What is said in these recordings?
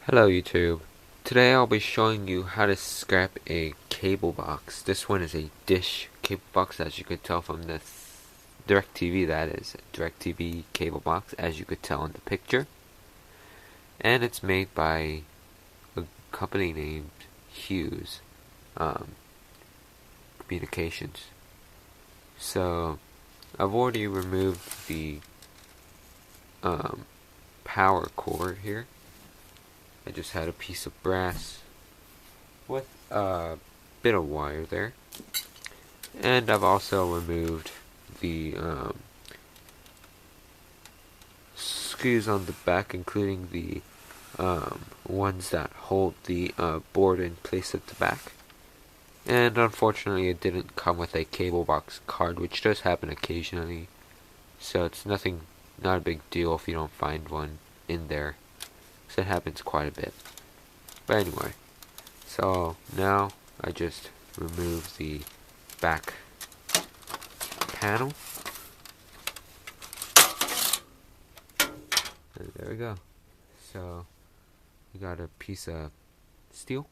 Hello YouTube. Today I'll be showing you how to scrap a cable box. This one is a dish cable box, as you could tell from this DirecTV, that is. DirecTV cable box, as you could tell in the picture. And it's made by a company named Hughes Communications. So I've already removed the power cord here. I just had a piece of brass with a bit of wire there. And I've also removed the screws on the back, including the ones that hold the board in place at the back. And unfortunately it didn't come with a cable box card, which does happen occasionally. So it's not a big deal if you don't find one in there. So it happens quite a bit. But anyway, so now I just remove the back panel. And there we go. So we got a piece of steel.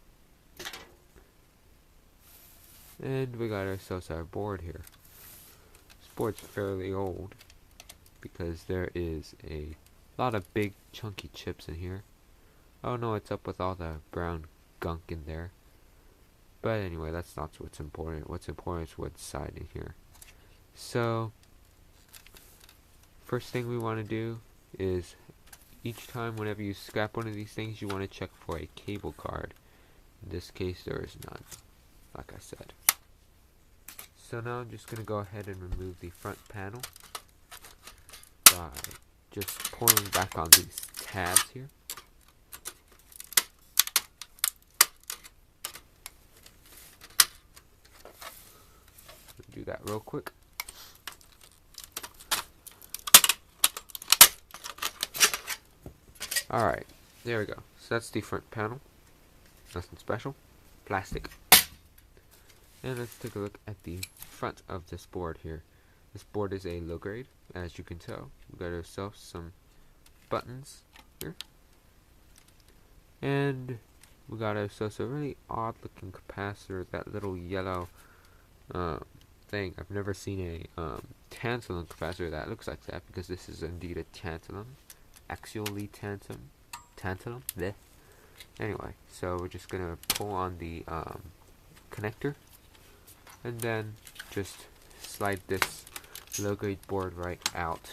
And we got ourselves our board here. This board's fairly old because there is a lot of big chunky chips in here. I don't know what's up with all the brown gunk in there. But anyway, that's not what's important. What's important is what's inside in here. So first thing we want to do is each time whenever you scrap one of these things, you want to check for a cable card. In this case, there is none, like I said. So now I'm just going to go ahead and remove the front panel by just pulling back on these tabs here. Do that real quick. Alright, there we go. So that's the front panel. Nothing special. Plastic. And let's take a look at the front of this board here. This board is a low grade, as you can tell. We got ourselves some buttons here. And we got ourselves a really odd looking capacitor, that little yellow thing. I've never seen a tantalum capacitor that looks like that, because this is indeed a tantalum. Axially tantalum. Bleh. Anyway, so we're just gonna pull on the connector, and then just slide this low grade board right out.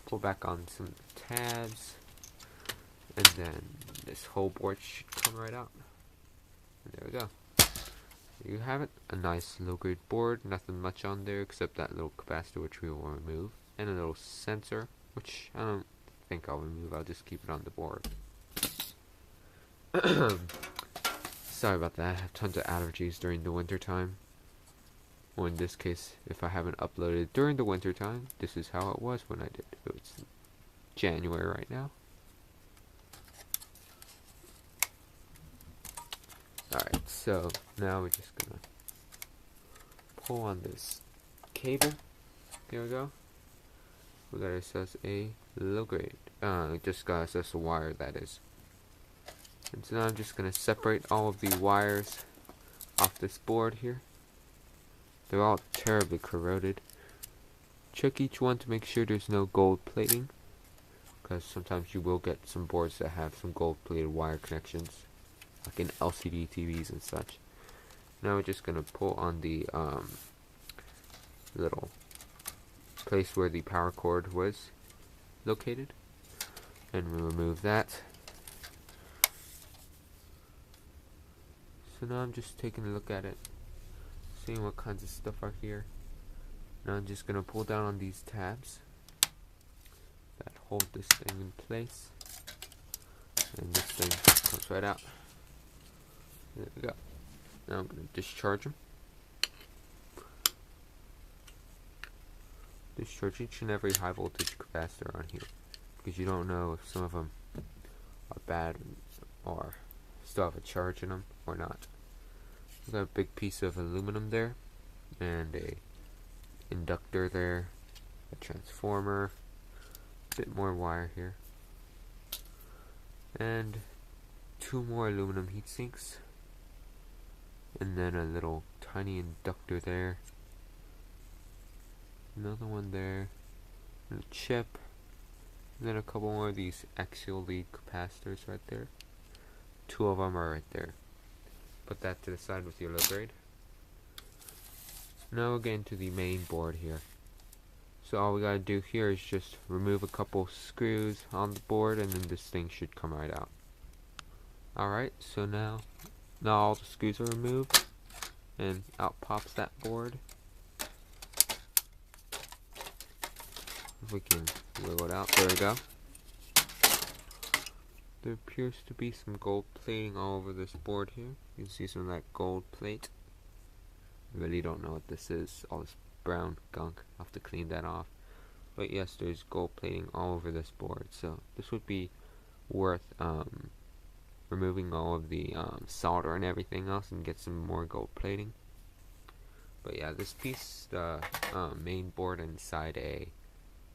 Pull back on some tabs, and then this whole board should come right out. And there we go. There you have it. A nice low grade board. Nothing much on there except that little capacitor, which we will remove, and a little sensor, which I don't think I'll remove. I'll just keep it on the board. Sorry about that. I have tons of allergies during the winter time. Or in this case, if I haven't uploaded during the winter time, this is how it was when I did. It's January right now. Alright, so now we're just gonna pull on this cable. There we go. We got ourselves a low grade. Just got ourselves a wire, that is. And so now I'm just gonna separate all of the wires off this board here. They're all terribly corroded. Check each one to make sure there's no gold plating, because sometimes you will get some boards that have some gold plated wire connections, like in LCD TVs and such. Now we're just gonna pull on the little place where the power cord was located, and we remove that. So now I'm just taking a look at it, seeing what kinds of stuff are here. Now I'm just gonna pull down on these tabs that hold this thing in place, and this thing comes right out. There we go. Now I'm gonna discharge them. Discharge each and every high voltage capacitor on here, because you don't know if some of them are bad or still have a charge in them or not. We've got a big piece of aluminum there, and a inductor there, a transformer, a bit more wire here, and 2 more aluminum heat sinks, and then a little tiny inductor there, another one there, and a chip, and then a couple more of these axial lead capacitors right there. 2 of them are right there. Put that to the side with your low grade. Now we'll get into the main board here. So all we gotta do here is just remove a couple screws on the board, and then this thing should come right out. Alright, so now all the screws are removed, and out pops that board. If we can wiggle it out, there we go. There appears to be some gold plating all over this board here. You can see some of that gold plate. I really don't know what this is, all this brown gunk. I'll have to clean that off. But yes, there's gold plating all over this board, so this would be worth removing all of the solder and everything else and get some more gold plating. But yeah, this piece, the main board inside a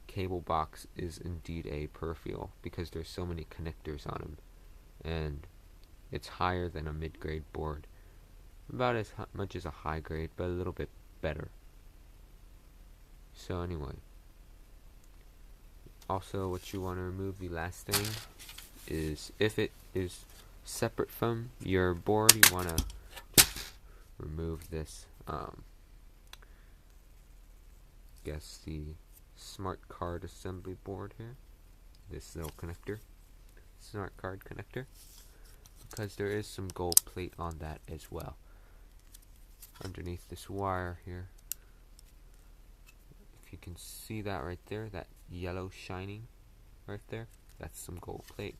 cable box, is indeed a Perfil because there's so many connectors on them, and it's higher than a mid-grade board, about as much as a high grade, but a little bit better. So anyway, also what you want to remove, the last thing, is if it is separate from your board, you want to just remove this guess the smart card assembly board here, this little connector, smart card connector, because there is some gold plate on that as well underneath this wire here. If you can see that right there, that yellow shining right there, that's some gold plate.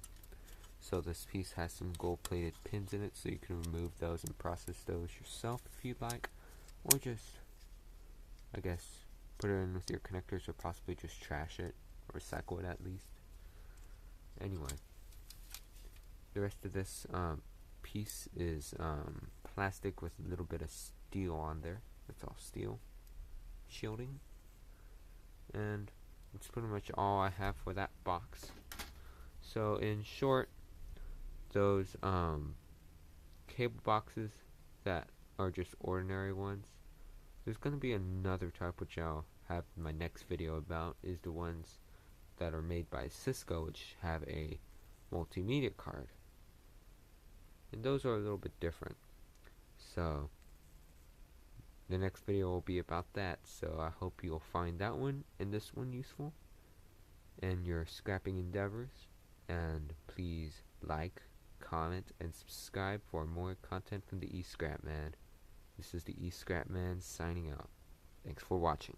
So this piece has some gold plated pins in it, so you can remove those and process those yourself if you'd like, or just, I guess, put it in with your connectors, or possibly just trash it, or recycle it at least. Anyway, the rest of this piece is plastic with a little bit of steel on there. It's all steel shielding, and that's pretty much all I have for that box. So in short, those cable boxes that are just ordinary ones, there's going to be another type which I'll have in my next video about, is the ones that are made by Cisco, which have a multimedia card, and those are a little bit different. So the next video will be about that, so I hope you'll find that one and this one useful in your scrapping endeavors, and please like, comment, and subscribe for more content from the eScrap Man. This is the eScrap Man signing out. Thanks for watching.